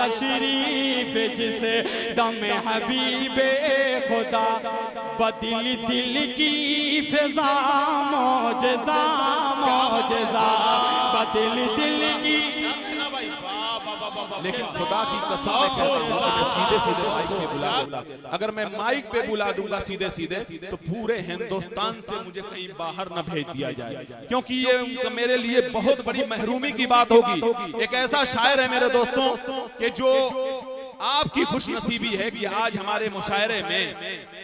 तशरीफ जिसे दम हबीबे खुदा बदल दिल की फिजा मौजज़ा मौजज़ा बदल दिल की। लेकिन खुदा की कसम मैं कहता हूं कि सीधे सीधे माइक पे बुला दूंगा। अगर मैं माइक पे बुला दूंगा सीधे सीधे तो पूरे हिंदुस्तान से मुझे कहीं बाहर न भेज दिया जाए, क्योंकि ये मेरे लिए बहुत बड़ी महरूमी की बात होगी। एक ऐसा शायर है मेरे दोस्तों कि जो आपकी खुशनसीबी है कि आज हमारे मुशायरे में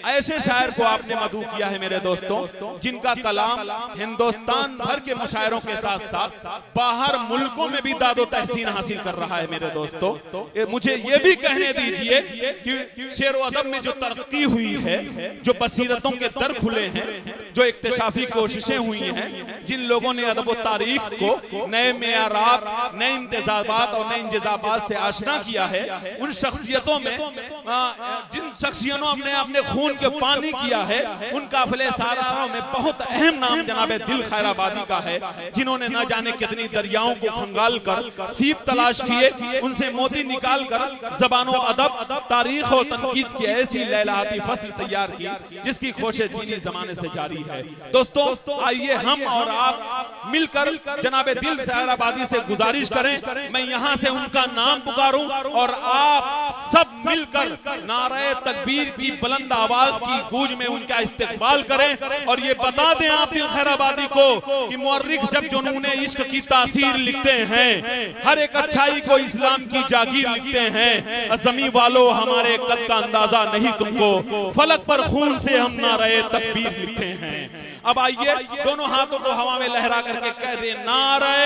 ऐसे शायर को आपने मदऊ किया है मेरे दोस्तों, जिनका कलाम हिंदुस्तान भर के मुशायरों के साथ साथ बाहर मुल्कों में भी दादो तहसीन हासिल कर रहा है मेरे दोस्तों। मुझे ये भी कहने दीजिए कि शेर व अदब में जो तरक्की हुई है, जो बसीरतों के दर खुले हैं, जो इक्तिशाफी कोशिशें हुई हैं, जिन लोगों ने अदब व तारीख को नए मेयारात, नए इम्तिजाबात और नए इंतजाबात से आशना किया है, उन शख्सियतों में जिन शख्सियतों ने अपने खून के पानी किया है, उन काफिले सारारों में बहुत अहम नाम जनाब दिल खैराबादी का है, जिन्होंने न जाने कितनी दरियाओं को खंगाल कर सीप तलाश किए, उनसे मोती निकाल कर ज़बानो अदब, तारीख और तनकीद की ऐसी लैलाती फसल तैयार की जिसकी कोशिश चीनी जमाने से जारी है। दोस्तों आइए हम और आप मिलकर जनाब दिल खैराबादी से गुजारिश करें, मैं यहाँ से उनका नाम पुकारूं और आप सब मिलकर नारे तकबीर की बुलंद आवाज की गूंज में उनका इस्तेकबाल करें और ये बता दें आप दिल खैराबादी को कि मुअर्रिख जब जुनूने इश्क की तासीर लिखते हैं, हर एक अच्छाई को इस्लाम की जागीर लिखते हैं। अज़मी वालों हमारे कद का अंदाजा नहीं तुमको, फलक पर खून से हम नारे तकबीर लिखते हैं। अब आइए दोनों हाथों को हवा में लहरा करके कह दे नारे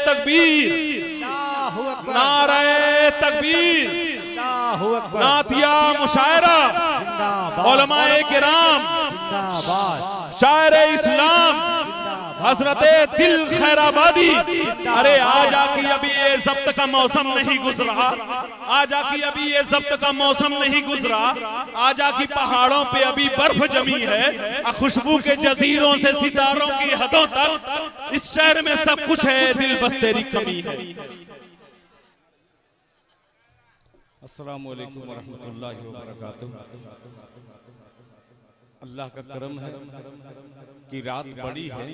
तकबीर, नारे तकबीर, नातिया मुशायरा, उलमाए किराम, शायर इस्लाम हजरते दिल खैराबादी। अरे आजा की अभी ये ज़ब्त का मौसम नहीं गुजरा, आजा की अभी ये ज़ब्त का मौसम नहीं गुजरा, आजा की पहाड़ों पे अभी बर्फ जमी है, खुशबू के जजीरों से सितारों की हदों तक इस शहर में सब कुछ है, दिल बस तेरी कमी है। अस्सलामु अलैकुम वरहमतुल्लाहि वबरकातुहू। अल्लाह का करम है कि रात बड़ी है,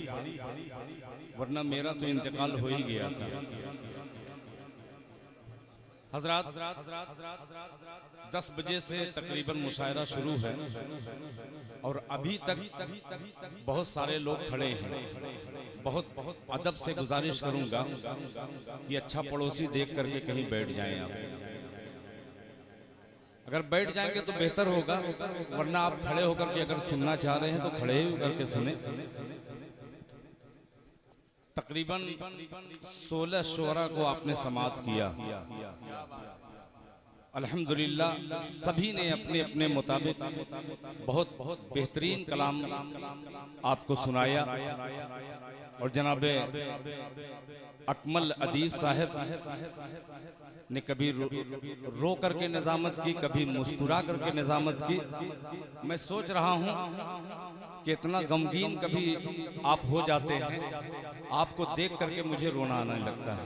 वरना मेरा तो इंतकाल हो ही गया था। हजरात 10 बजे से तकरीबन मुशायरा शुरू है और अभी तक बहुत सारे लोग खड़े हैं। बहुत अदब से गुजारिश करूंगा कि अच्छा पड़ोसी देख करके कहीं बैठ जाएं आप। अगर बैठ जाएंगे तो बेहतर होगा, वरना आप खड़े होकर के अगर सुनना चाह रहे हैं तो खड़े ही होकर के सुने। तकरीबन 16 शुअरा को आपने समाअत किया। अल्हम्दुलिल्लाह सभी ने अपने अपने मुताबिक बहुत बेहतरीन कलाम आपको सुनाया और जनाबे अकमल अदीब साहब ने कभी रो करके निजामत की, कभी मुस्कुरा करके निजामत की। मैं सोच रहा हूँ कि इतना गमगीन कभी आप हो जाते हैं, आपको देख करके मुझे रोना आने लगता है,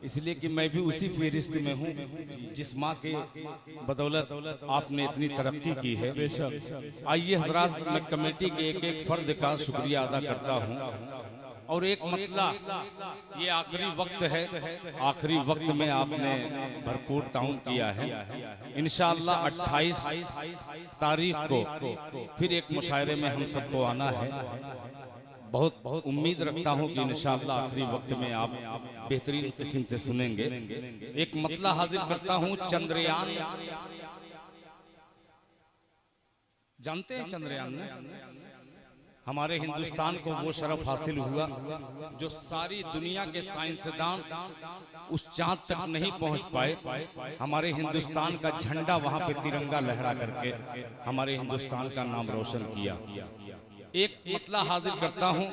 इसलिए कि मैं भी उसी फहरिस्त में हूँ जिस माँ के बदौलत आपने इतनी तरक्की की है। आइए हजरात, मैं कमेटी के एक एक फर्द का शुक्रिया अदा करता हूँ और एक मतला, ये आखिरी वक्त है, आखिरी वक्त में आपने भरपूर ताउन किया है। इंशाअल्लाह 28 तारीख को फिर एक मुशायरे में हम सबको आना है। बहुत उम्मीद रखता हूँ कि इंशाअल्लाह आखिरी वक्त में आप बेहतरीन किस्म से सुनेंगे। एक मतला हाजिर करता हूँ। चंद्रयान, जानते हैं चंद्रयान में हमारे हिंदुस्तान को वो शरफ हासिल हुआ जो सारी दुनिया के साइंसदान उस चांद तक नहीं पहुंच पाए। हमारे हिंदुस्तान का झंडा वहां पे तिरंगा लहरा करके हमारे हिंदुस्तान का नाम रोशन किया। एक मतला हाजिर करता हूँ।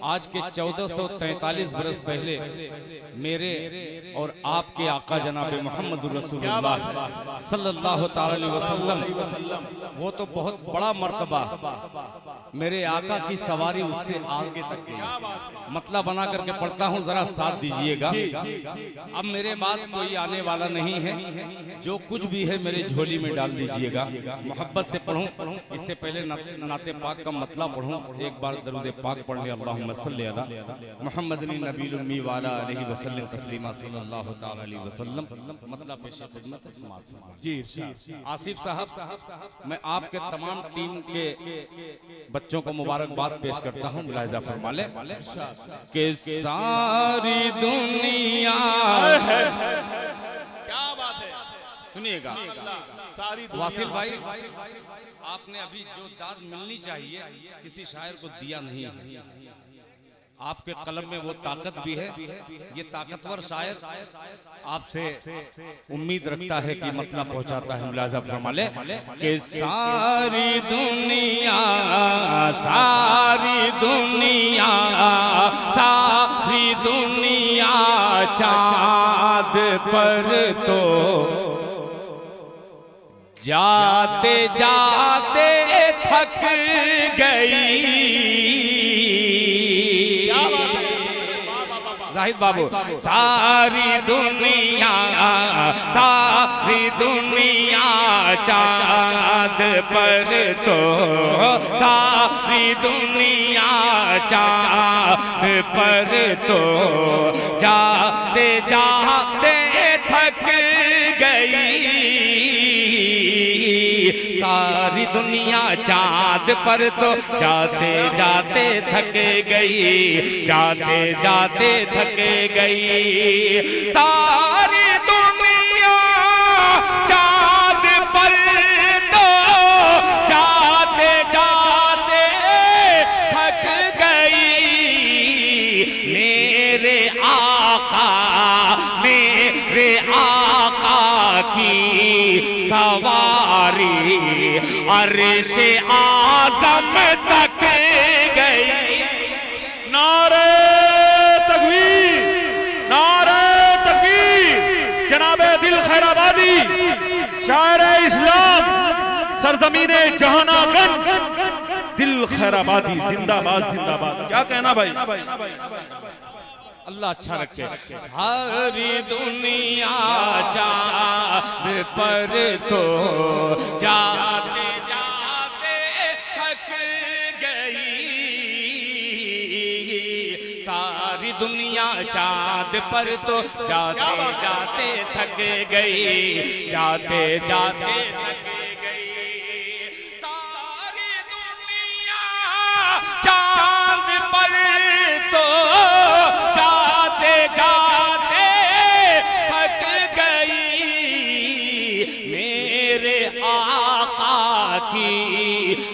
आज के 1443 बरस पहले मेरे और आपके आका जनाब मोहम्मद रसूलुल्लाह सल्लल्लाहु अलैहि वसल्लम, वो तो बहुत बड़ा मर्तबा, मेरे आका की सवारी उससे आगे तक गई। मतला बना करके पढ़ता हूँ, जरा साथ दीजिएगा। अब मेरे बाद कोई आने वाला नहीं है, जो कुछ भी है मेरे झोली में डाल दीजिएगा। मोहब्बत से पढ़ूं, इससे पहले नाते पाक का मतला पढ़ूं। एक बार दरूद पाक पढ़ ले, अल्लाहुम्मा सल्ली अला मुहम्मदनी नबील उम्मी व अला आलिहि वसल्लम तस्लीमा सल्लल्लाहु तआला अलैहि वसल्लम। मतला पेश खिदमत समाअत फरमाइए। जी इरशाद। आसिफ साहब, मैं आपके तमाम टीम के बच्चों को मुबारकबाद पेश करता हूँ। मुलाहिजा फरमा ले कि सारी दुनिया, क्या बात है, सुनिएगा सारी वासिल भाई, आपने अभी जो दाद मिलनी चाहिए किसी शायर को दिया नहीं है। आपके कलम में वो ताकत भी है। ये ताकतवर शायर आपसे उम्मीद रखता है कि मतलब पहुंचाता है। मुलाजा फरमा ले कि सारी दुनिया, सारी दुनिया, सारी दुनिया चाँद पर तो जाते जाते थक गई। जाहिद बाबू, सारी दुनिया, सारी दुनिया चाँद पर तो, सारी दुनिया चाँद पर तो जाते जाते थक गई। सारी दुनिया चाँद पर तो जाते जाते थक गई, जाते जाते थक गई। सारी दुनिया चाँद पर तो जाते जाते थक गई। मेरे आका, मेरे आका की सवारी अर्श आज़म तक गई। नारे तकबीर, नारे तकबीर। जनाबे दिल खैराबादी, शायर इस्लाम, सरजमीने जहानागंज, दिल खैराबादी जिंदाबाद जिंदाबाद। क्या कहना भाई? अल्लाह अच्छा रखे। सारी दुनिया चाँद पर तो जाते जाते थक गई। सारी दुनिया चाँद पर तो जाते जाते थक गई, जाते जाते थक गई। सारी दुनिया चाँद पर तो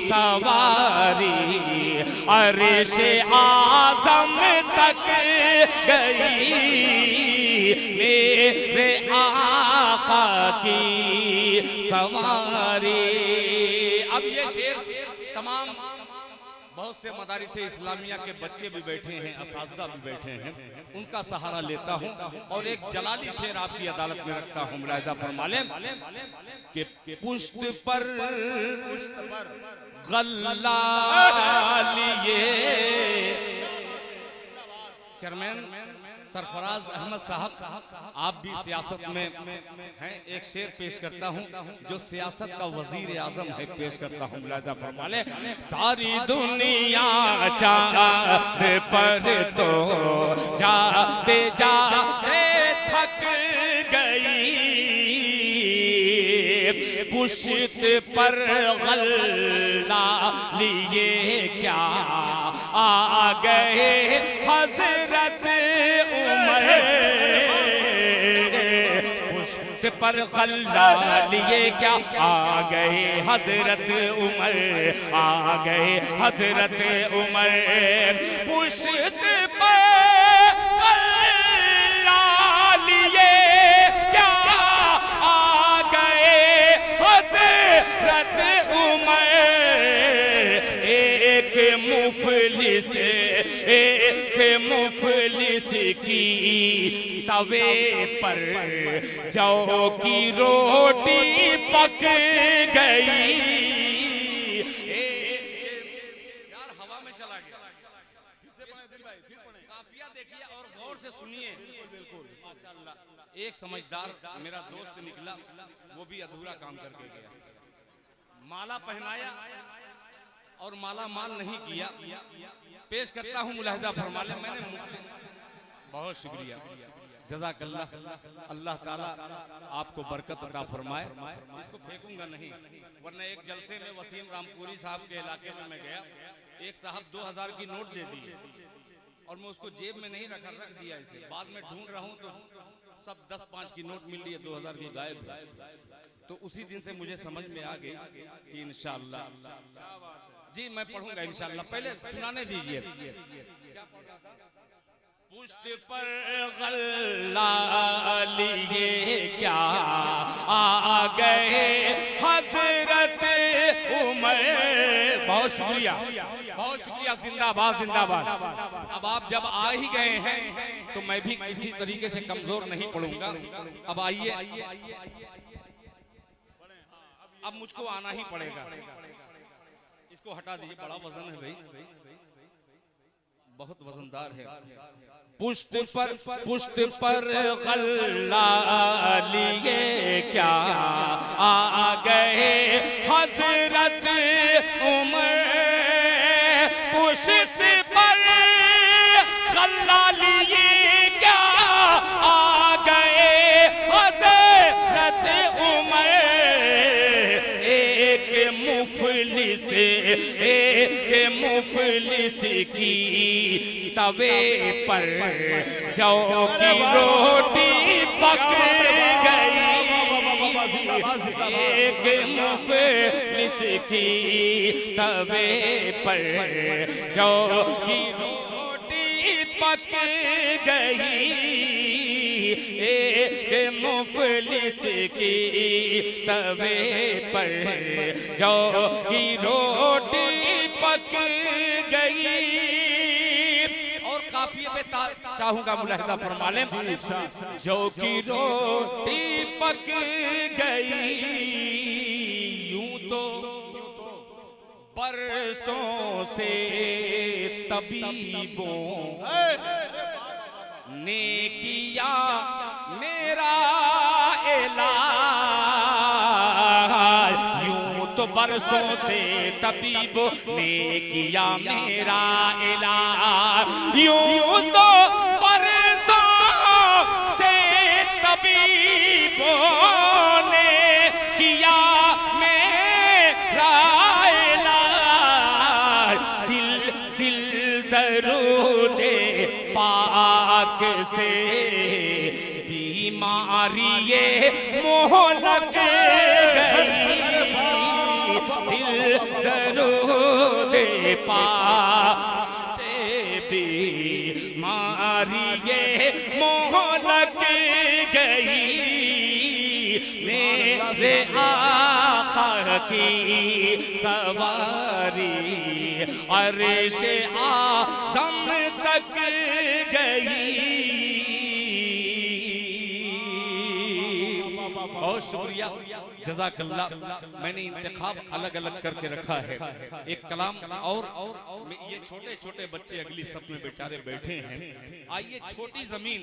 सवारी अर्श आज़म तक गई। मेरे आका की सवारी। अब ये शेर तमाम बहुत से मदारिस इस्लामिया के बच्चे भी बैठे हैं, असातिज़ा भी बैठे हैं, उनका सहारा लेता हूं और एक जलाली शेर आपकी अदालत में रखता हूं। मुलाहिज़ा फरमा लें कि पुष्ट पर गल्ला लिए। चेयरमैन सरफराज अहमद साहब, आप भी सियासत में हैं, एक शेर पेश करता हूं जो सियासत का वजीर आजम है, पेश करता हूं। मुलाहिज़ा फरमा ले। सारी दुनिया चाँद पर तो जाते जाते थक गई। पुष्ट पर गल्ला लिए क्या आ गए हजरत उमर। पुष्ट पर गल्ला लिए क्या आ गए हजरत उमर, आ गए हजरत उमर। पुष्ट पर गल्ला लिए क्या आ गए हजरत उमर। एक मुफलिस एक मुफलिस की तवे पर जौ की रोटी पक गई। यार हवा में चला गया। काफिया देखिए और गौर से सुनिए। माशाअल्लाह एक समझदार मेरा दोस्त निकला, वो भी अधूरा काम करके गया। माला पहनाया और माला माल नहीं किया। पेश करता हूँ, मुलाहिजा फरमा ले। मैंने बहुत शुक्रिया, जज़ाकल्लाह। अल्लाह ताला आपको बरकत अता फरमाए। इसको फेंकूंगा नहीं, वरना एक जलसे में वसीम रामपुरी साहब के इलाके में मैं गया, एक साहब 2000 की नोट दे दिए और मैं उसको जेब में नहीं रख दिया इसे। बाद में ढूंढ रहा हूँ तो सब 10-5 की नोट मिल रही है, 2000 की गायब। तो उसी दिन से मुझे समझ में आ गई कि इंशाअल्लाह जी मैं पढ़ूंगा इंशाअल्लाह। पहले सुनाने दीजिए। पुष्ट पर गल्ला लिए क्या आ गए हजरत उमर। बहुत शुक्रिया, बहुत शुक्रिया। जिंदाबाद जिंदाबाद। अब आप जब आ ही गए हैं तो मैं भी किसी तरीके से कमजोर नहीं पड़ूंगा। अब आइए, अब मुझको आना ही पड़ेगा। इसको हटा दीजिए, बड़ा वजन है भाई, बहुत वजनदार है। पुष्ट पर गल्ला लिए क्या आ गए हजरत उमर। पुष्ट पर गल्ला लिए क्या आ गए हजरत उमर। एक मुफलिस की तवे पर जौ की रोटी पक गई। एक मुफलिस की तवे पर जौ की रोटी पक गई। एक मुफलिस की तवे पर जौ की रोटी पक गई। और काफिये पे चाहूंगा मुलाहिजा फरमा लें। जौ की रोटी पक गई यूं तो बरसों से तबीबों ने किया मेरा इलाज। यूं तो बरसों से तबीबों ने किया मेरा इलाज। यूं तो बरसों से तबीबों ने किया मेरा इलाज। दिल दरूदे पाक से बीमारी ये मोहलक गई। दिल दरूदे पाक से बीमारी ये मोहलक गई। मेरे आका की सवारी अर्श आज़म तक गई। बहुत शुक्रिया, जज़ाकल्लाह। मैंने इंतखाब अलग अलग करके रखा है। एक कलाम और ये छोटे छोटे बच्चे अगली सफ में बेचारे बैठे हैं। आइए, छोटी जमीन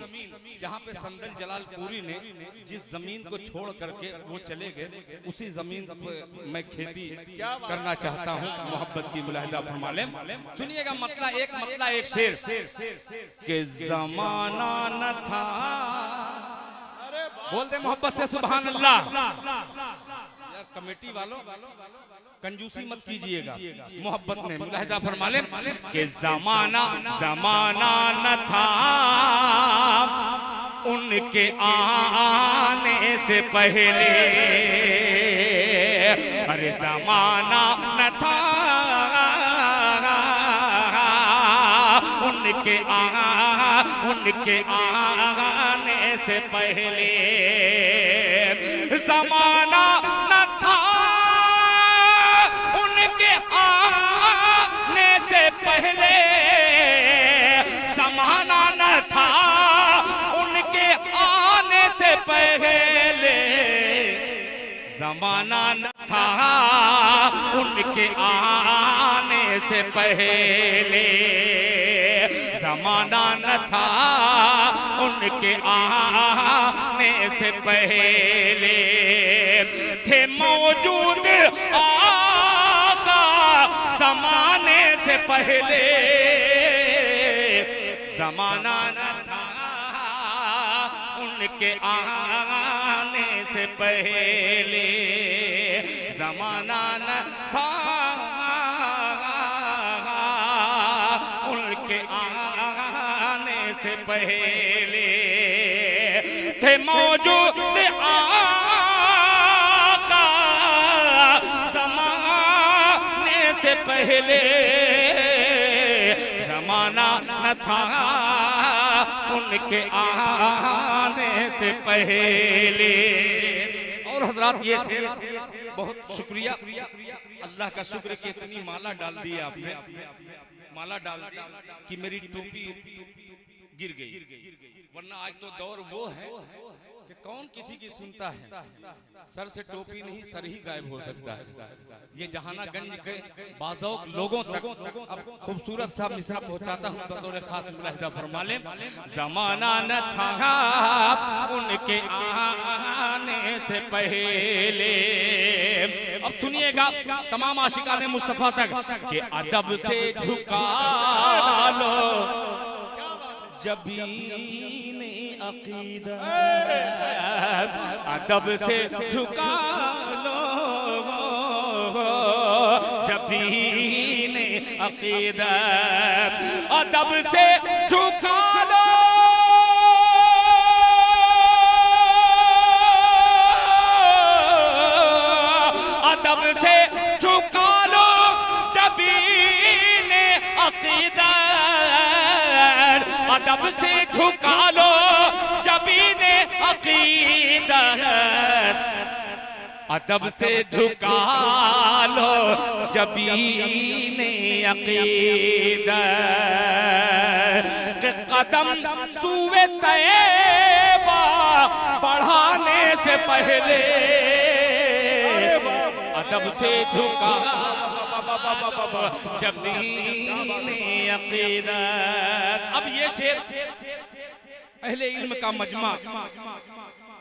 जहाँ पे संदल जलाल पूरी ने जिस जमीन को छोड़ करके वो चले गए, उसी जमीन पर मैं खेती करना चाहता हूँ। मोहब्बत की मुलाहिदा फरमा लें। सुनिएगा मतला एक शेर के जमाना न था। बोल दे मोहब्बत से सुभान अल्लाह। यार कमेटी वालों कंजूसी मत कीजिएगा, मोहब्बत में मुलाहिदा फरमा लें कि जमाना न था उनके आने से पहले। अरे जमाना न था उनके आने से पहले। जमाना न था उनके आने से पहले। जमाना न था उनके आने से पहले, जमाना न था उनके आने से पहले, थे मौजूद आका जमाने से पहले, जमाना न था उनके आने से पहले, जमाना न था उनके आने से पहले, थे मौजूद आका जमाने से पहले, जमाना न था उनके आने से पहले। और हजरात ये शेर बहुत शुक्रिया, अल्लाह का शुक्र कि इतनी माला डाल दी आपने, माला डाल दी कि मेरी टोपी गिर गई, वरना आज तो दौर वो है कि कौन किसी की सुनता है, सर से टोपी नहीं सर ही गायब हो सकता है। ये जहानागंज के बाज़ौक लोगों तक अब खूबसूरत सा मिसरा पहुंचाता हूं बतौर खास मुलाहिजा फरमा लें। जमाना न था उनके आने से पहले, अब सुनिएगा तमाम आशिकाने मुस्तफा तक कि अदब से झुका लो जबीन अकीदा, अदब से झुका लो जबीन अकीदा, अदब से झुका लो अदब से झुका लो जबीन अकीदा, अदब से झुका लो जबीन अकीदा, अदब से झुका लो जबीन अकीदा, के कदम सूए तैबा बढ़ाने से पहले, अदब से झुका जबीन अकीदा। अब ये शेर अहले इल्म का मजमा,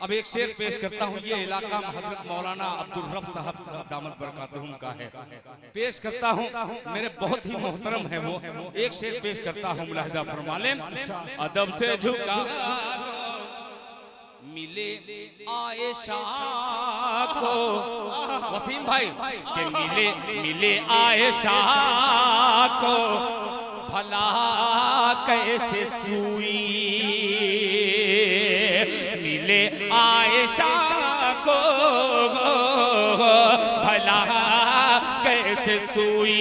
अब एक शेर पेश करता हूँ। ये इलाका हजरत मौलाना अब्दुल रब साहब दामद बरकातहुम का है, पेश करता हूँ, मेरे बहुत ही मोहतरम है वो। एक शेर पेश करता हूँ, मुलाहिजा फरमा लें। अदब से झुका मिले आयशा को, वसीम भाई के मिले आयशा को भला कैसे सुई, मिले आयशा को भला कैसे सुई,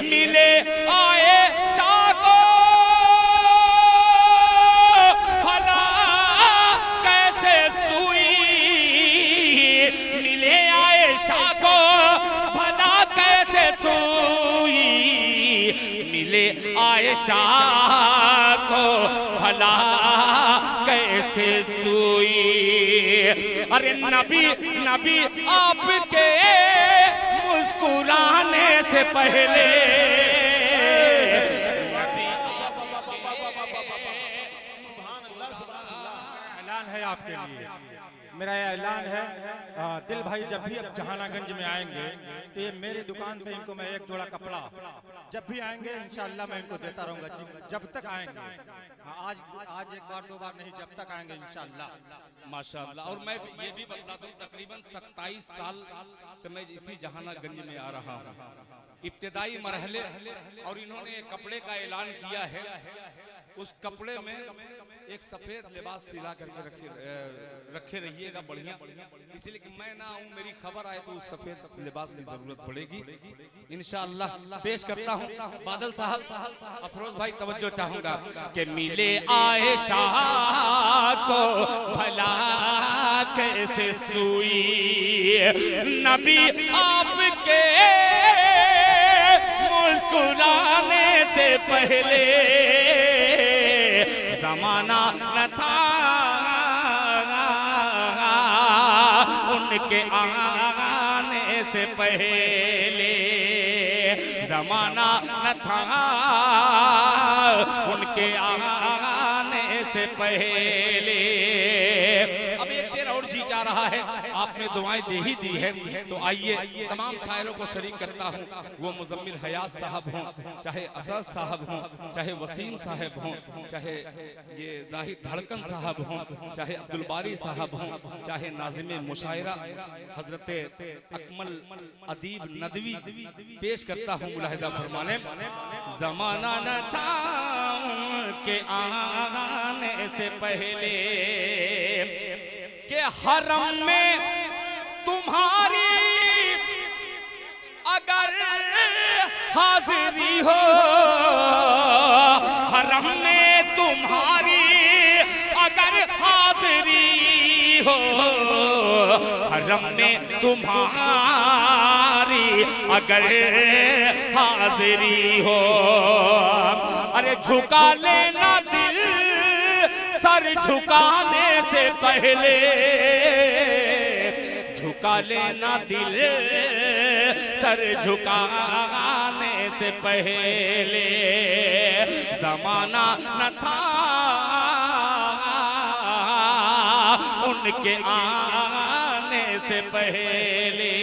मिले आयशा को भला कैसे सुई, मिले आयशा को भला कैसे सुई, मिले आयशा को भला कैसे सुई। अरे नबी नबी आपके मुस्कुराने से पहले, ऐलान है आपके लिए, मेरा ये ऐलान है, दिल भाई जब भी अब जहानागंज में आएंगे तो ये मेरी दुकान से इनको मैं एक जोड़ा कपड़ा जब भी आएंगे इंशाअल्लाह मैं इनको देता रहूंगा, जब तक आएंगे। आज एक बार दो बार नहीं, जब तक आएंगे इंशाअल्लाह। माशाअल्लाह। और मैं ये भी बता दूं तकरीबन 27 साल से मैं इसी जहानागंज में आ रहा हूँ, इब्तिदाई मरहले, और इन्होंने एक कपड़े का ऐलान किया है, उस कपड़े में एक सफेद लिबास सिला करके रखे रहिएगा बढ़िया, इसलिए कि मैं ना आऊं, मेरी खबर आए तो उस सफेद लिबास की जरूरत पड़ेगी इंशाअल्लाह। पेश करता हूं बादल साहब, अफरोज भाई तवज्जो चाहूंगा कि मिले आयशा को भला कैसे सुई, नबी आपके मुस्कुराने से पहले, जमाना न था के आने से पहले जमाना न था, उनके आने से पहले। अब एक शेर और जी जा रहा है, आपने दुआएं दे ही दी है, तो आइए तमाम शायरों को शरीक करता हूँ। वो मुजम्मिल हयात साहब हों, चाहे असद साहब हों, चाहे वसीम साहब हों, चाहे ये जाहिद धड़कन साहब हों, चाहे अब्दुल बारी साहब हों, चाहे नाज़िम मुशायरा हजरत अकमल अदीब नदवी, पेश करता हूँ मुलाहिदा फरमाने। जमाना न था उनके आने से पहले के हरम में तुम्हारी अगर हाजिरी हो, हरम में तुम्हारी अगर हाजिरी हो, हरम में तुम्हारी अगर हाजिरी हो। अरे झुका लेना दिल सर झुकाने से पहले, झुका लेना दिल सर झुकाने से पहले। जमाना न था उनके आने से पहले।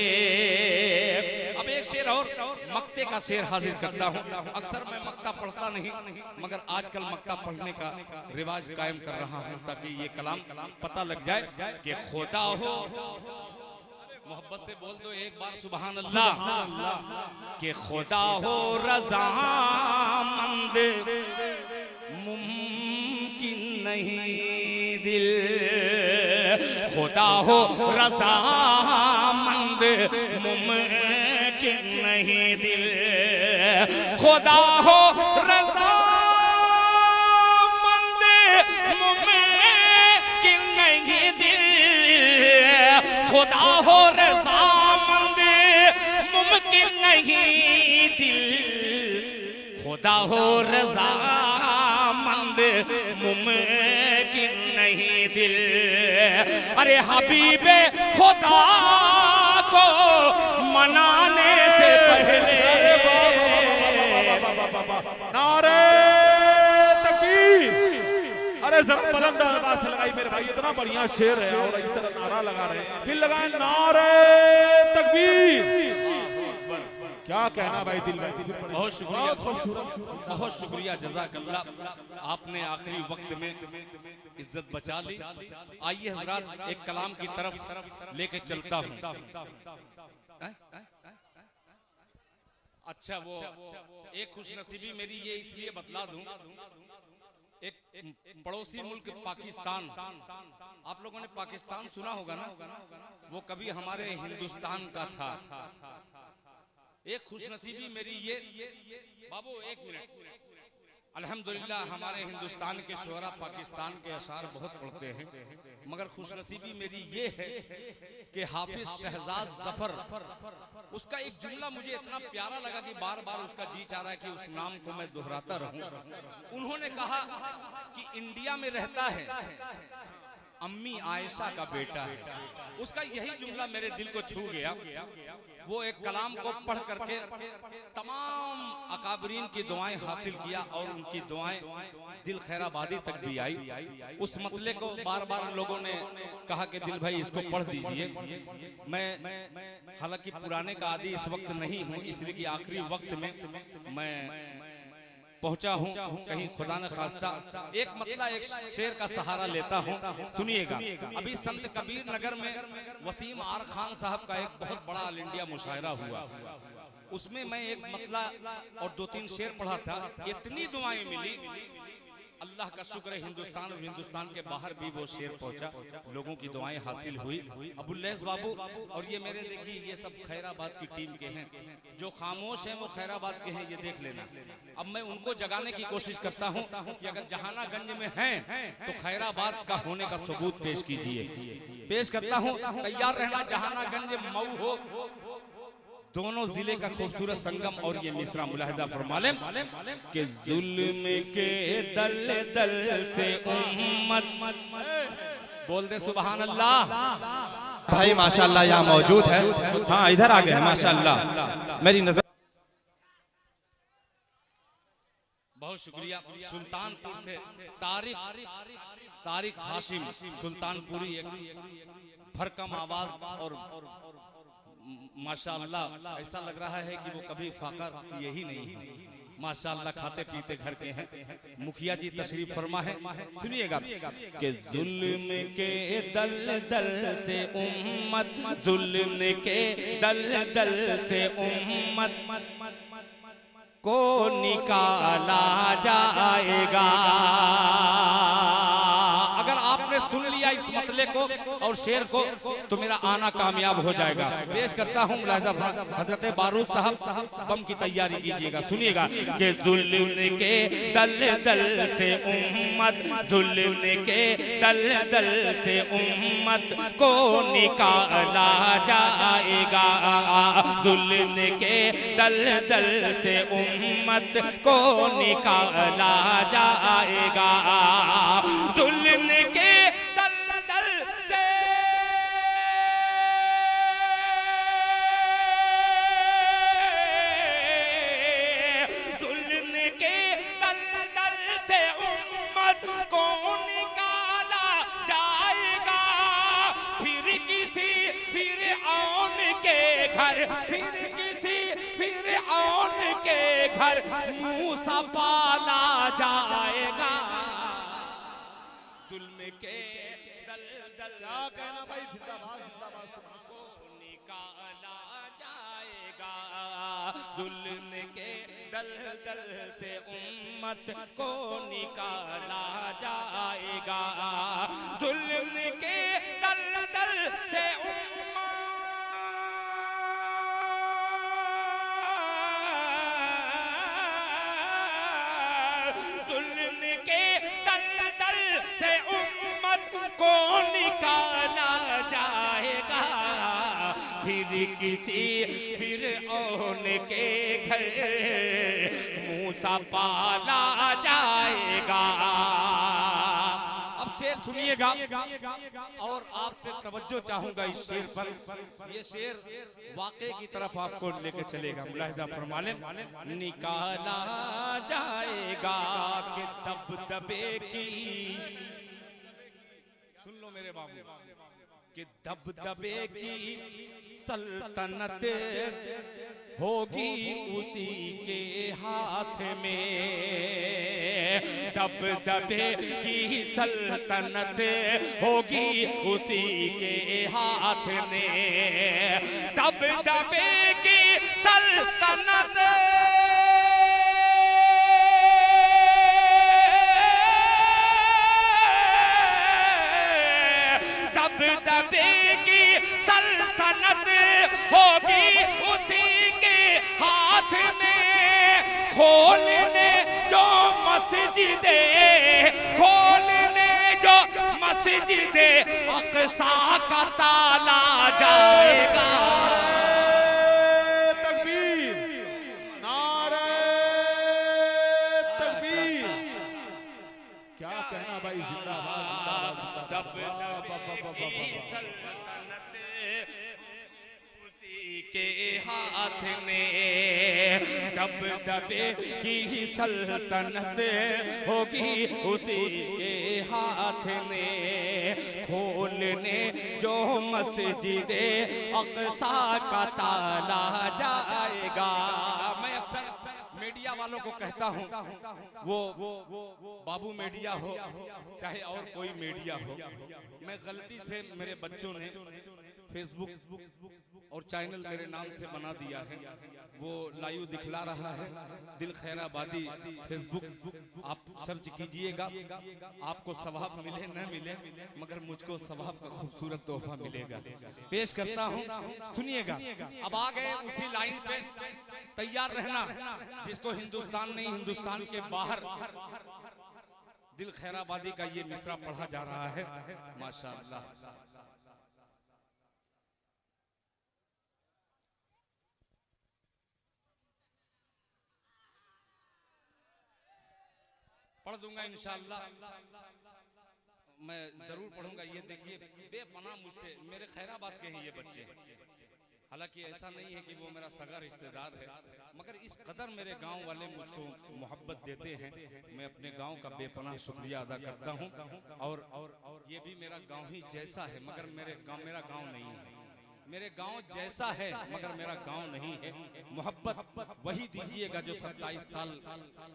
अब एक शेर और मक्ते का शेर हाजिर करता हूँ। अक्सर मैं मक्ता पढ़ता नहीं, मगर आजकल मक्ता पढ़ने का रिवाज कायम कर रहा हूँ ताकि ये कलाम पता लग जाए कि खुदा हो। मोहब्बत से बोल दो एक बार सुभान अल्लाह। कि खुदा हो रज़ामंद मुमकिन नहीं दिल, खुदा हो रज़ामंद मुमकिन नहीं दिल, खुदा हो रज़ामंद मुमकिन नहीं दिल, खुदा हो रज़ामंद मुमकिन नहीं दिल, खुदा हो रज़ामंद मुमकिन नहीं दिल। अरे हबीबे खुदा को मनाने से पहले नारे तकबीर। अरे जरा बुलंद आवाज से लगाई मेरे भाई, इतना बढ़िया शेर है और इस तरह नारा लगा रहे हैं। फिर लगाए नारे तकबीर। क्या कहना भाई दिल भाई, बहुत शुक्रिया, बहुत शुक्रिया, जज़ाकल्लाह। आपने आखिरी वक्त में इज्जत बचा ली। आइए हजरात एक कलाम की तरफ लेके चलता हूँ। अच्छा वो एक खुशनसीबी मेरी ये इसलिए बतला दूं, एक पड़ोसी मुल्क पाकिस्तान, आप लोगों ने पाकिस्तान सुना होगा ना, वो कभी हमारे हिंदुस्तान का था। एक खुशनसीबी मेरी ये, बाबू एक मिनट, अल्हम्दुलिल्लाह हमारे हिंदुस्तान के शोरा पाकिस्तान के अशार बहुत पढ़ते हैं, मगर खुशनसीबी मेरी ये है कि हाफिज शहजाद जफर, उसका एक जुमला मुझे इतना प्यारा लगा कि बार बार उसका जी चाह रहा है कि उस नाम को मैं दोहराता रहूं। उन्होंने कहा कि इंडिया में रहता है अम्मी आयशा का बेटा है। उसका यही जुमला मेरे दिल को छू गया। वो एक कलाम को पढ़ करके तमाम अकाबरीन की दुआएं हासिल किया और उनकी दुआएं दिल खैराबादी तक भी आई। उस मतले को बार बार लोगों ने कहा कि दिल भाई इसको पढ़ दीजिए। मैं हालांकि पुराने का आदि इस वक्त नहीं हूँ, इसलिए कि आखिरी वक्त में मैं पहुंचा हूं, कहीं खुदा न खास्ता एक मतला एक शेर का सहारा लेता हूं, सुनिएगा। अभी संत कबीर नगर में वसीम आर खान साहब का एक बहुत बड़ा ऑल इंडिया मुशायरा हुआ, उसमें मैं एक मतला और 2-3 शेर पढ़ा था। इतनी दुआएं मिली, अल्लाह का शुक्र है हिंदुस्तान और हिंदुस्तान के बाहर भी वो शेर पहुंचा, लोगों की दुआएं हासिल हुई। अबुल्लैस बाबू और ये मेरे देखिए ये सब खैराबाद की टीम के हैं, जो खामोश हैं वो खैराबाद के हैं, ये देख लेना। अब मैं उनको जगाने की कोशिश करता हूं कि अगर जहानागंज में हैं तो खैराबाद का होने का सबूत पेश कीजिए। पेश करता हूं, तैयार रहना। जहानागंज मऊ हो, दोनों जिले का खूबसूरत संगम और ये मिसरा मुलाहिदा फरमा लें कि जुल्म के दल दल से उम्मत, बोल दे सुभान अल्लाह, भाई माशाल्लाह यहाँ मौजूद है। हाँ इधर आ गए माशाल्लाह, मेरी नजर। बहुत शुक्रिया। सुल्तानपुर से तारिक हाशिम सुल्तानपुरी, एक भरकम आवाज और माशाअल्लाह ऐसा लग रहा है कि वो कभी फाका किए ही नहीं है। माशाअल्लाह खाते पीते घर के हैं। मुखिया जी तशरीफ फरमा है, सुनिएगा कि जुल्म के दल से उम्मत, जुल्म के दल से उम्मत को निकाला जाएगा। अगर आपने सुन लिया इस मतले को और शेर को तो मेरा आना कामयाब हो जाएगा। पेश करता हूँ मुलाहिजा हजरत बारूद साहब, बम की तैयारी कीजिएगा। सुनिएगा कि जुल्म के दल से उम्मत, जुल्म के दल से उम्मत को निकाला जाएगा। जुल्म के दल से उम्मत को निकाला जाएगा। जुल्म के दल से जुल्म के दल से उम्मत को निकाला जाएगा। फिर किसी फिरऔन के घर, फिर किसी फिरऔन के घर मूसा पाला जाएगा। जुल्म के दल क्या कहना भाई, जिंदाबाद जिंदाबाद को निकाला जाएगा। जुल्म के दल से उम्मत को निकाला जाएगा। जुल्म के दल से को निकाला जाएगा। फिर किसी फिरऔन के घर मूसा पाला जाएगा। अब शेर सुनिएगा और आपसे तवज्जो चाहूंगा इस शेर पर। ये शेर वाक़े की तरफ आपको लेके चलेगा। मुलाहिजा फरमा लें। निकाला जाएगा कि दबदबे की, सुन लो मेरे बाबू, कि दबदबे की सल्तनत होगी उसी के हाथ में। दबदबे की सल्तनत होगी उसी के हाथ में। दबदबे की सल्तनत होगी उसी के हाथ में। खोलने जो मस्जिदे, खोलने जो मस्जिदे अक़सा का ताला जाएगा। तकबीर, नारे तकबीर। क्या कहना भाई, जिंदाबाद जिंदाबाद। के हाथ में दबदबे की सल्तनत होगी उसी के हाथ में। खोलने जो मस्जिदे अक़सा का ताला जाएगा। मैं अक्सर मीडिया वालों को कहता हूँ, वो बाबू मीडिया हो चाहे और कोई मीडिया हो, मैं गलती से मेरे बच्चों ने फेसबुक और चैनल मेरे नाम से बना दिया है। वो लाइव दिखला रहा है दिल खैराबादी फेसबुक, आप सर्च कीजिएगा। आपको सवाब मिले न मिले मगर मुझको सवाब का खूबसूरत तोहफा मिलेगा। पेश करता हूँ, सुनिएगा। अब आ गए उसी लाइन पे, तैयार रहना। जिसको हिंदुस्तान नहीं हिंदुस्तान के बाहर दिल खैराबादी का ये मिसरा पढ़ा जा रहा है। माशाअल्लाह। पढ़ दूंगा इंशाअल्लाह, मैं जरूर पढ़ूंगा। ये देखिए बेपनाह मुझसे, मेरे खैराबाद के हैं ये बच्चे। हालांकि ऐसा नहीं है कि वो मेरा सगा रिश्तेदार है, मगर इस कदर मेरे गांव वाले मुझको मोहब्बत देते हैं, मैं अपने गांव का बेपनाह शुक्रिया अदा करता हूं। और ये भी मेरा गांव ही जैसा है, मगर मेरा गांव नहीं है। मेरे गांव जैसा है मगर मेरा गांव नहीं है। मोहब्बत वही दीजिएगा जो 27 साल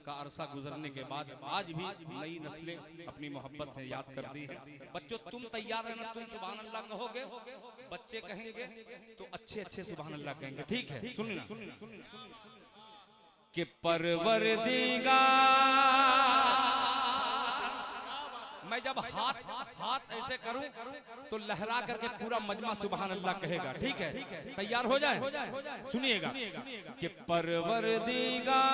का अरसा गुजरने के बाद आज भी नई नस्लें अपनी मोहब्बत से याद करती हैं। बच्चों तुम तैयार रहना, तुम सुभान अल्लाह कहोगे, बच्चे कहेंगे तो अच्छे अच्छे सुभान अल्लाह कहेंगे, ठीक है? सुनना कि परवरदिगार, मैं जब हाथ ऐसे करूं तो लहरा करके पूरा मजमा सुभान अल्लाह कहेगा, ठीक है? तैयार हो जाए, सुनिएगा कि परवरदिगार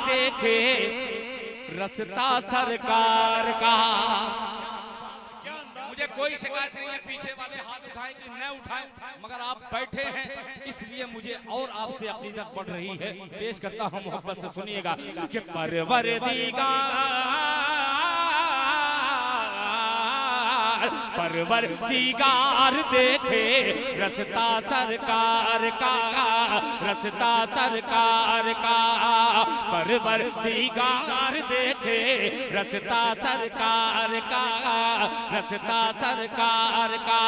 देखे रस्ता सरकार का। मुझे कोई शिकायत नहीं है, पीछे वाले हाथ उठाएं कि न उठाएं, मगर आप बैठे हैं इसलिए मुझे और आपसे अकीदत बढ़ रही है। पेश करता हूं मोहब्बत से, सुनिएगा कि परवरदिगार देखे रस्ता सरकार का, रस्ता सरकार का। परवरदिगार देखे रस्ता सरकार का, रस्ता सरकार का।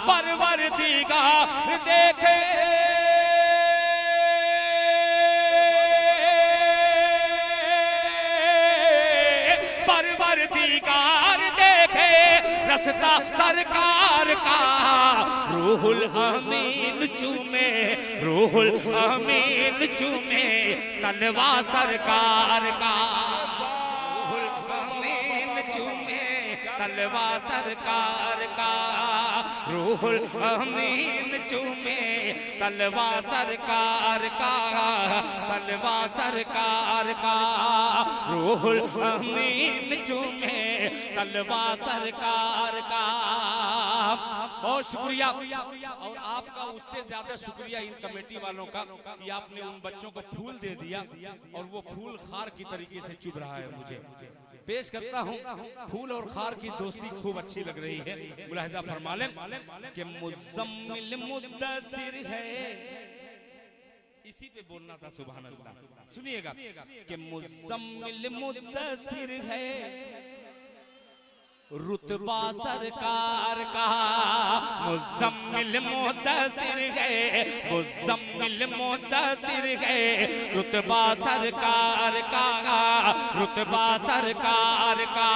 परवरदिगार देखे रस्ता सरकार का। रूहुल अमीन चूमे, रूहुल अमीन चूमे तलवा सरकार का। रूहुल अमीन चूमे तलवा सरकार का। रूहुल अमीन चूमे तलवा सरकार का, तलवा सरकार का। रूहुल अमीन चूमे तलवा सरकार का। बहुत शुक्रिया, और आपका उससे ज्यादा शुक्रिया इन कमेटी वालों का कि आपने उन बच्चों को फूल दे दिया और वो फूल खार की तरीके से चुभ रहा है। मुझे पेश करता हूँ, फूल और खार की दोस्ती खूब अच्छी लग रही है। मुलाहिजा फरमा लें कि मुज़म्मिल मुद्दसिर है, इसी पे बोलना था सुभान अल्लाह। सुनिएगा कि मुज़म्मिल मुद्दसिर है, रुतबा सरकार का। मुज़म्मिल मुद्दसिर है, मुज़म्मिल मुद्दसिर है, रुतबा सरकार का, रुतबा सरकार का।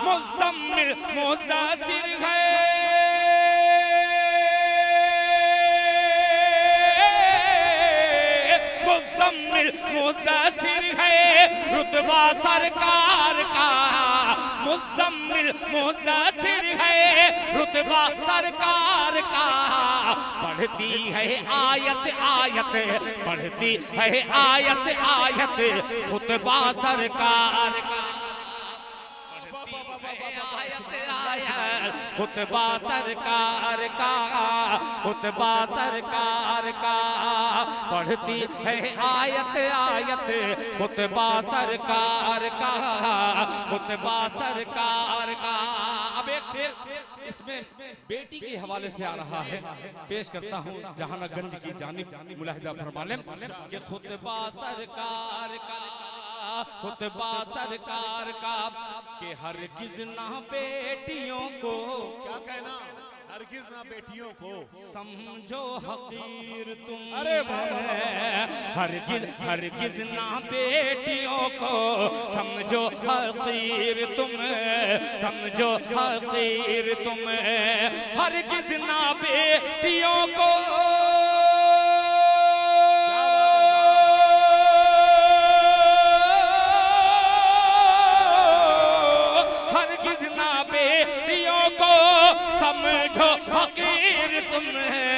मुज़म्मिल मुद्दसिर है, मुज़म्मिल मुद्दसिर है, रुतबा सरकार का। मुज़म्मिल मुद्दसिर है, रुतबा सरकार का। पढ़ती है आयत आयत, पढ़ती है आयत आयत खुतबा सरकार का। खुतबा सरकार का, खुतबा सरकार का। पढ़ती है आयत आयत खुतबा सरकार का, खुतबा सरकार का। अब एक शेर इसमें बेटी के हवाले से आ रहा है, पेश करता हूँ जहानागंज की जानिब। मुलाहिजा फरमा लें कि खुतबा सरकार का, खुतबा सरकार का। कि हरगिज़ ना बेटियों को, क्या कहना, हरगिज़ ना बेटियों को समझो हकीर तुम। अरे हरगिज़ हरगिज़ ना बेटियों को समझो हकीर तुम, समझो हकीर तुम। हरगिज़ ना बेटियों को समझो फकीर तुम है।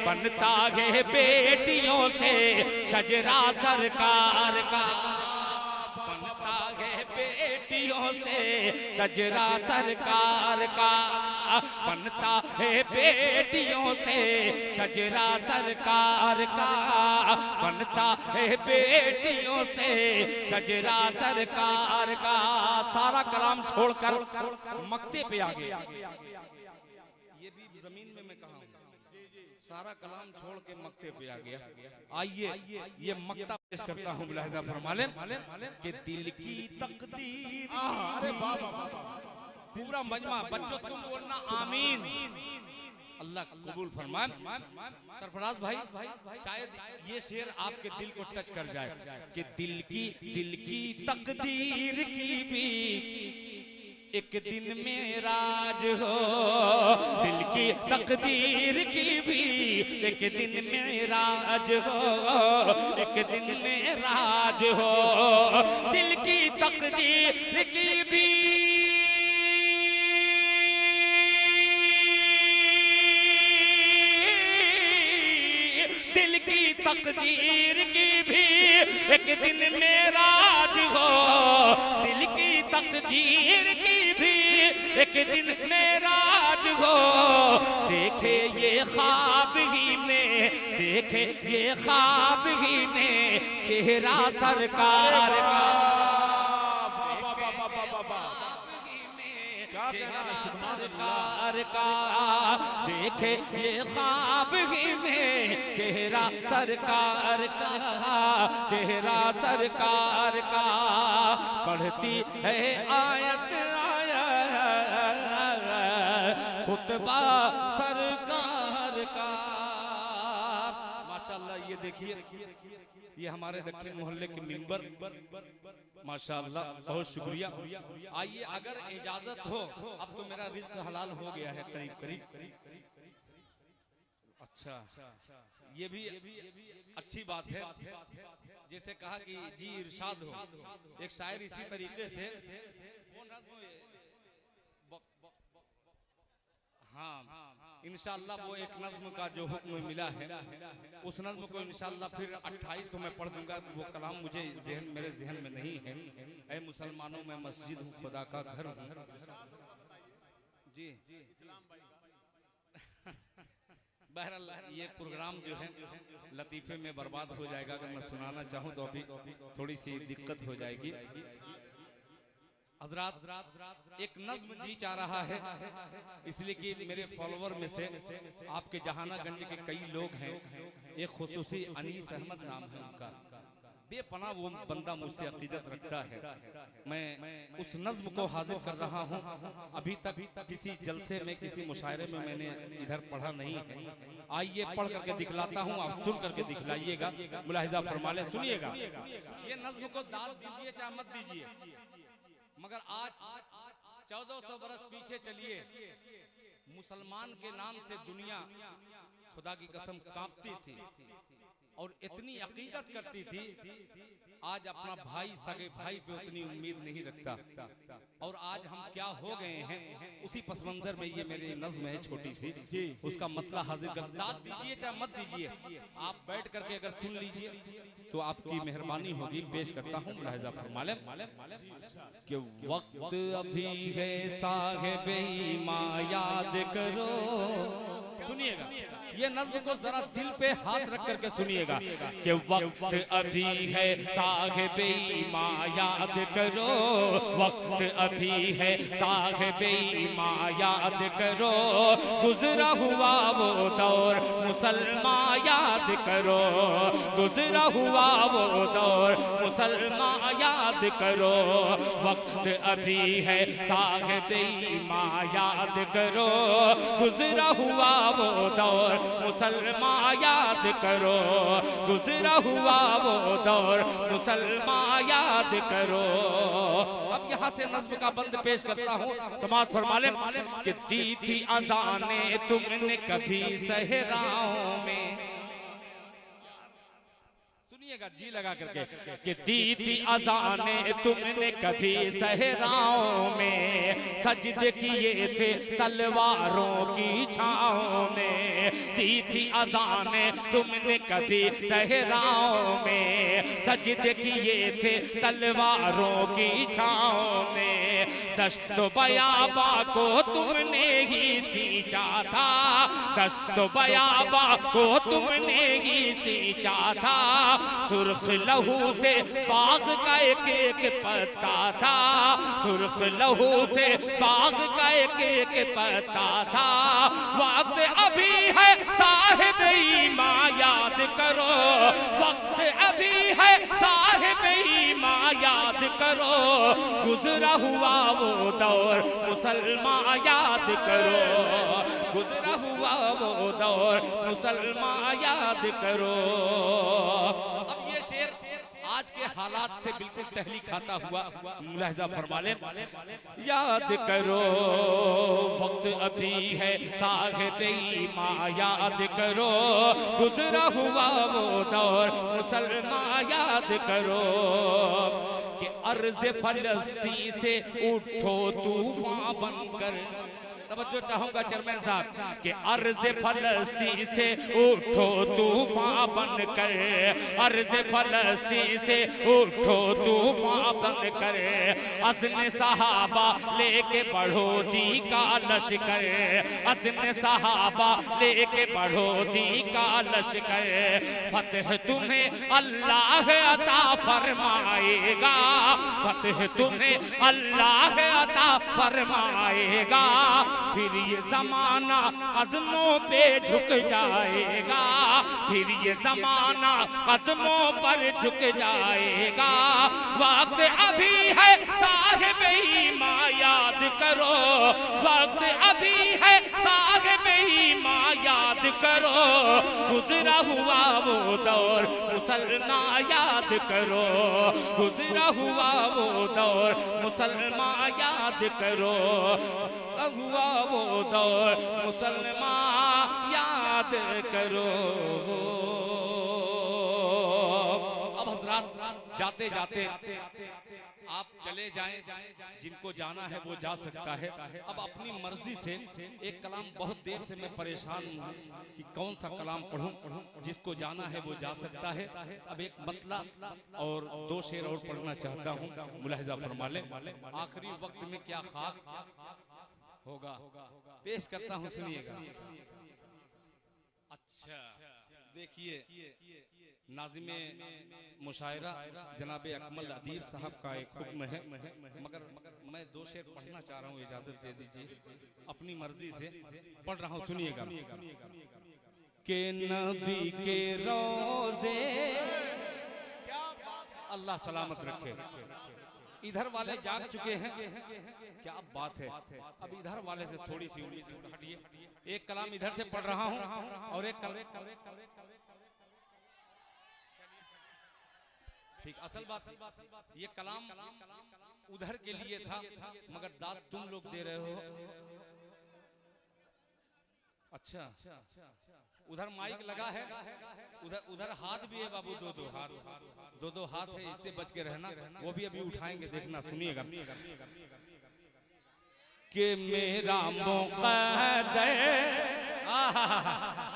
बनता है बेटियों से शजरा सरकार का, बनता है बेटियों से शजरा सरकार का, बनता है बेटियों से शजरा सरकार का, बनता है बेटियों से शजरा सरकार का। सारा कलाम छोड़कर मक्ते पे आ गया। ये भी जमीन में मैं कहा हूं, सारा कलाम छोड़ के मक्ते पे आ गया। आइए ये मक्ता पेश करता हूं मुलाहिजा फरमा लें कि दिल की तकदीर। अरे पूरा मजमा, बच्चों तुम बोलना आमीन, अल्लाह कबूल फरमाए। सरफराज भाई शायद ये शेर आपके दिल को टच कर जाए कि दिल की तकदीर की भी एक दिन में राज हो, दिल की तकदीर की भी एक दिन में राज हो, एक दिन में राज हो, दिल की तकदीर की भी तकदीर की भी एक दिन में राज हो, दिल की तकदीर की भी एक दिन में राज हो। देखे ये ख्वाब ही में, देखे ये ख्वाब ही में चेहरा सरकार का, सरकार का, देखे ये ख्वाब ही में चेहरा सरकार का, चेहरा सरकार का। पढ़ती है आयत खुतबा सरकार का। माशाल्लाह ये देखिए, ये हमारे दक्षिण मोहल्ले के मिंबर, माशाल्लाह बहुत शुक्रिया। आइए अगर इजाजत हो, अब तो मेरा रिज्क हलाल हो गया है करीब करीब। अच्छा, ये भी अच्छी बात है। जैसे कहा कि जी इरशाद हो, एक शायर इसी तरीके से हाँ इंशाअल्लाह वो एक नज्म का जो हुक्म मिला है, उस नज्म को इंशाअल्लाह फिर 28 को मैं पढ़ दूंगा। वो कलाम मुझे मेरे जहन में नहीं है। ऐ मुसलमानों में मस्जिद हूँ, खुदा का घर हूँ। जी बहरहाल ये प्रोग्राम जो है लतीफे में बर्बाद हो जाएगा। अगर मैं सुनाना चाहूँ तो अभी थोड़ी सी दिक्कत हो जाएगी। हजरात एक नज्म जी चाह रहा है, इसलिए कि मेरे फॉलोवर में से आपके जहानागंज के कई लोग हैं। एक खुसूसी अनीस अहमद नाम है उनका, बेपनाह वो बंदा मुझसे अकीदत रखता है। मैं उस नज्म को हाजिर कर रहा हूँ। अभी तक किसी जलसे में, किसी मुशायरे में मैंने इधर पढ़ा नहीं है। आइए पढ़ करके दिखलाता हूँ, आप सुन करके दिखलाइएगा, मुलाहिजा फरमा ले, सुनिएगा। ये नज्म को दाद दीजिए चाहे मत दीजिए, मगर आज 1400 बरस पीछे चलिए, मुसलमान के नाम से दुनिया खुदा की कसम कांपती थी और इतनी अकीदत करती थी। आज अपना भाई, सगे भाई पे उतनी उम्मीद नहीं रखता। और आज हम क्या हो गए हैं, उसी पस मंजर में ये मेरी नज्म है छोटी सी, उसका मतलब हाजिर कर। दाद दीजिए चाहे मत दीजिए, आप बैठ करके अगर सुन लीजिए तो आपकी मेहरबानी होगी। पेश करता हूँ, मुलाहिजा फरमा लें कि वक्त अभी है साहिबे ईमान याद करो। सुनिएगा, ये नज्म को जरा दिल पे हाथ रख करके सुनिएगा कि वक्त अभी है साहिबे ईमान याद करो, वक्त अभी है साहिबे ईमान याद करो, गुजरा हुआ वो दौर मुसलमान याद करो, गुजरा हुआ वो दौर मुसलमान याद करो, वक्त अभी है साहिबे ईमान याद करो, गुजरा हुआ वो दौर मुसलमान याद करो, गुजरा हुआ वो दौर मुसलमान याद करो। अब यहाँ से नज्म का बंद पेश करता हूँ, समाज फरमा ले कि दी थी अज़ाने तुमने कभी सहराओं में। सुनिएगा जी लगा करके कि दी थी अज़ाने तुमने कभी सहराओं में, सजदे किए थे तलवारों की छाओं में। दी थी अज़ाने तुमने कभी सहराओं में, सजदे किए थे तलवारों की छाओं में। दश्त बयाबा को तुमने ही सींचा था, दश्त बयाबा को तुमने ही सींचा था। सुर्ख लहू से बाग का एक एक पत्ता था, सुर्ख लहू से बाग का एक एक पत्ता था। वक्त अभी है साहिब ईमान याद करो, वक्त अभी है साहिब ईमान याद करो। गुजरा हुआ वो दौर मुसलमान याद करो, गुजरा हुआ वो दौर मुसलमान याद करो। अब ये शेर आज के हालात से बिल्कुल तहली खाता हुआ मुलाहिजा फरमा ले। याद करो वक्त अभी है साहिब ईमान याद करो, गुजरा हुआ वो दौर मुसलमान याद करो। कि अर्ज़ फलस्तीन से उठो तूफान बनकर, तवज्जो चाहूंगा चेयरमैन साहब कि अर्ज़ फलस्तीन से उठो तूफान बनकर, अर्ज़ फलस्तीन से उठो तूफान बनकर। अज़्न सहाबा लेके बढ़ो दी का लश्कर, अज़्न सहाबा लेके बढ़ो दी का लश्कर। फतह तुम्हें अल्लाह अता फरमाएगा, फतह तुम्हें अल्लाह अता फरमाएगा। फिर ये जमाना कदमों पे झुक जाएगा, फिर ये जमाना कदमों पर झुक जाएगा। वक्त अभी है साहिब ईमान याद करो, वक्त अभी है साहिब ईमान याद करो। गुजरा हुआ वो दौर मुसलमान याद करो, गुजरा हुआ वो दौर मुसलमान याद करो। हुआ वो दौर मुसलमान याद करो। अब हजरात जाते जाते आप चले जाएं, जिनको जाना है वो जा सकता है। अब अपनी मर्जी से एक कलाम, बहुत देर से मैं परेशान हूँ कि कौन सा कलाम पढ़ूं, जिसको जाना है वो जा सकता है। अब एक मतला और दो शेर और पढ़ना चाहता हूँ, मुलाहिजा फरमा लें। आखिरी वक्त में क्या खाक होगा पेश करता हूँ, सुनिएगा। अच्छा देखिए, नाज़िमे मुशायरा जनाब अकमल अदीब साहब का एक हुक्म है, मगर मैं दो शेर पढ़ना चाह रहा हूँ, इजाजत दे दीजिए। अपनी मर्जी से पढ़ रहा हूँ, सुनिएगा। के नबी के रोज़े, अल्लाह सलामत रखे। इधर वाले जाग चुके हैं, क्या बात है। अब इधर वाले से थोड़ी सी उम्मीद हटिए। एक कलाम इधर से पढ़ रहा हूँ और एक ठीक। असल बात ये कलाम उधर के लिए था, मगर दाद तुम लोग दे रहे हो। अच्छा, उधर माइक लगा है, उधर हाथ भी है बाबू, दो हाथ है, इससे बच के रहना। वो भी अभी उठाएंगे, देखना, सुनिएगा। कि मेरा मुक़द्दर,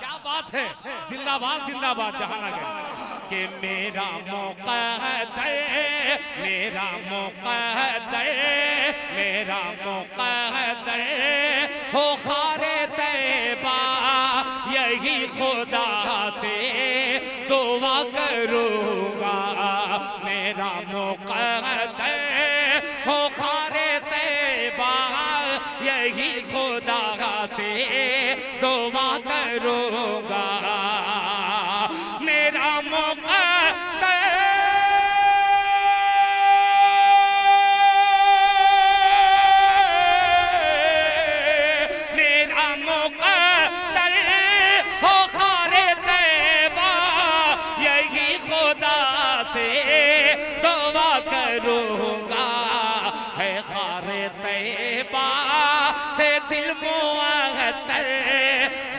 क्या बात है, जिंदाबाद जिंदाबाद जहानागंज। कि मेरा मुक़द्दर, मेरा मुक़द्दर, मेरा मुक़द्दर हो खारे तैबा, यही खुदा से दुआ करूँगा। मेरा मुक़द्दर हो खारे तैबा, यही खुदा से दुआ करूँगा। मेरा मुक़द्दर, मेरा मुक़द्दर हो खारे तैबा, यही खुदा से दुआ करूँगा। है खारे तैबा से दिल मुअत्तर,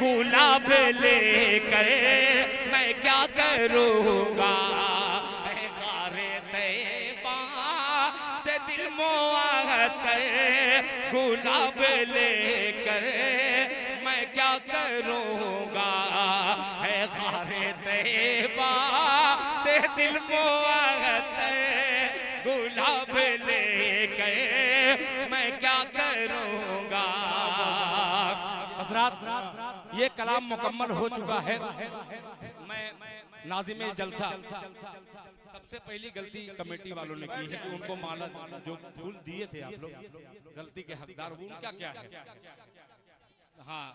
गुलाब लेकर मैं क्या क्या करूँगा गारे तैबा से दिल मोहतर गुलाब लेकर मैं क्या करूँगा है गारे तैबा से दिल मोहतर गुलाब लेकर मैं क्या करूँगा। हज़रात ये कलाम मुकम्मल हो चुका है। मैं नाज़िम जलसा सबसे पहली गलती कमेटी वालों ने की है कि उनको माला जो फूल दिए थे आप लोग गलती के हकदार वो उनका क्या है। हाँ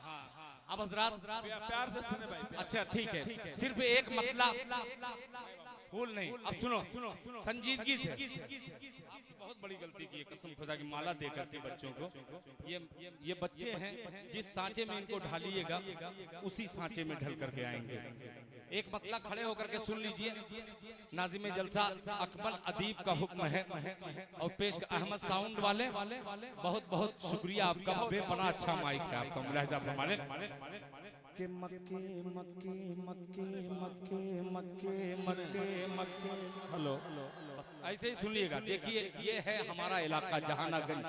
अब हज़रात प्यार से सुने भाई। अच्छा ठीक है सिर्फ एक मतला फूल नहीं। अब सुनो संजीदगी से बहुत बड़ी गलती की है कसम खुदा की माला दे करके बच्चों को। ये बच्चे हैं जिस सांचे में इनको ढालिएगा उसी सांचे में ढल करके आएंगे। एक मतला खड़े होकर के सुन लीजिए। नाज़िम जलसा अकमल अदीब का हुक्म है और पेश अहमद साउंड वाले बहुत बहुत शुक्रिया आपका। बेपनाह अच्छा माइक है आपका मुलाहिजा फरमाने के मक्के मक्के मक्के मक्के मक्के मक्के मक्के। हेलो ऐसे ही सुनिएगा। देखिए ये है हमारा इलाका जहानागंज।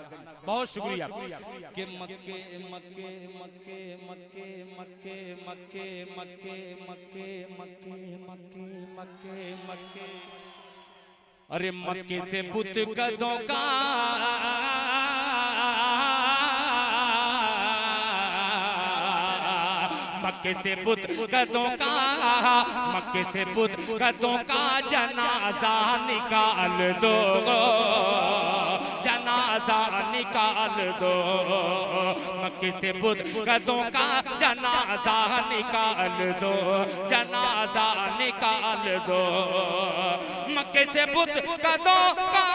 बहुत शुक्रिया के मक्के मक्के मक्के मक्के मक्के मक्के मक्के मक्के मक्के मक्के मक्के मक्के। अरे मक्के से पुत कदों का मक्के से पुत कदों का मक्के से पुत कदों का जनाजा निकाल दो जनाजा निकाल दो। मक्के से पुत कदों का जनाजा निकाल दो जनाजा निकाल दो। मक्के से पुत कदों का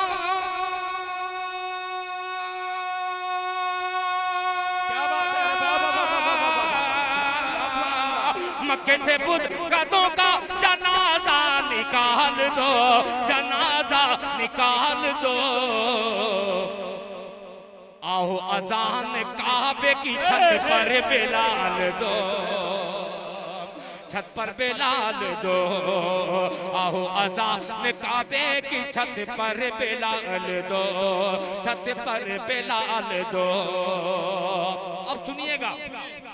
मक्के से बुत कदों का जनाजा निकाल दो जनाजा निकाल दो। आओ अजान काबे की छत पर बिलाल दो छत पर बिलाल दो। आओ अजान काबे की छत पर बिलाल दो छत पर बिलाल दो। अब सुनिएगा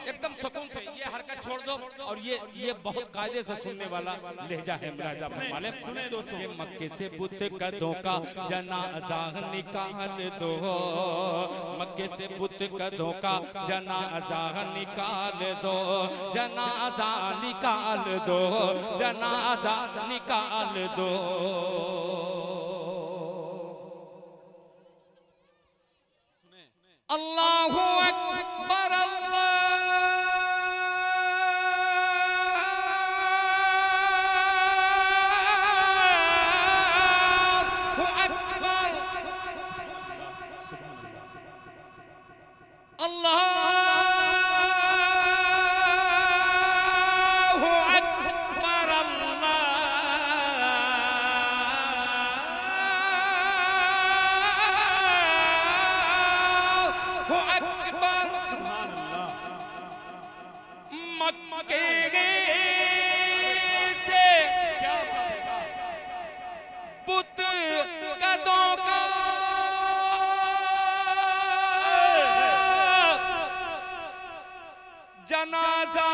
एकदम सुकून से ये हरकत छोड़ दो और ये बहुत कायदे से सुनने वाला लहजा है मुलाहिजा फरमाने। सुने दोस्तों मक्के से बुत कदों का जनाजा निकाल दो मक्के से बुत कदों का जनाजा निकाल दो जनाजा निकाल दो जनाजा निकाल दो। अल्लाहु अकबर जनाजा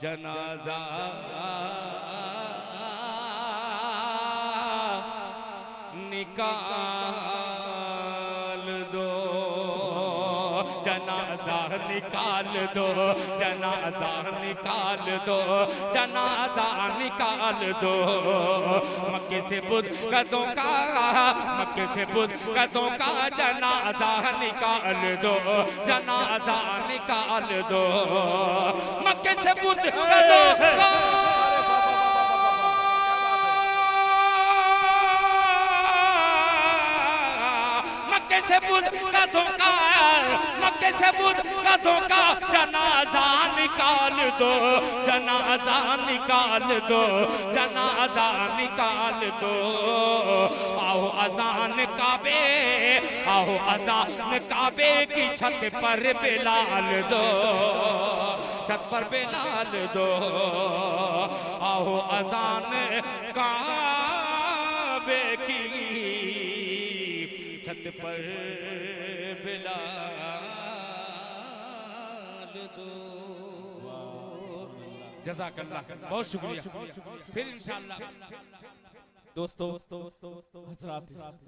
जनाजा निकाल दो जनाजा निकाल दो जनाजा निकाल दो जनाजा निकाल दो। मक्के से बुत कदों का मक्के से बुत कदों का जनाजा निकाल दो जनाजा निकाल दो। मक्के से बुत कदों का मक्के मक्के से बुध का धोखा, मक्के से बुध का धोखा, जनाजा निकाल दो, जनाजा निकाल दो, जनाजा निकाल दो। आओ अजान काबे, आओ अजान काबे की छत पर बिलाल दो, छत पर बिलाल दो। आओ अजान काबे की छत पर बिलाल दो। जज़ाकल्लाह, बहुत शुक्रिया। फिर इंशाअल्लाह दोस्तों हज़रात,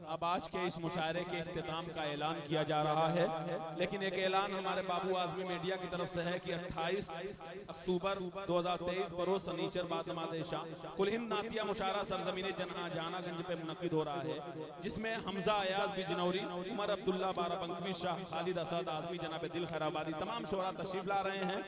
अब आज के इस मुशायरे के इख्तिताम का ऐलान किया जा रहा है, लेकिन एक ऐलान हमारे बाबू आज़मी मीडिया की तरफ से है कि 28 अक्टूबर 2023 बरोज़ सनीचर बाद नमाज़ इशा कुल हिंद नातिया मुशायरा सरज़मीन जहानागंज पे मुनक़िद हो रहा है, जिसमें हमजा अयाज बिजनौरी, उमर अब्दुल्ला बाराबंकी शाह, खालिद असद आज़मी, जनाब दिल खैराबादी, तमाम शोरा तशरीफ ला रहे हैं।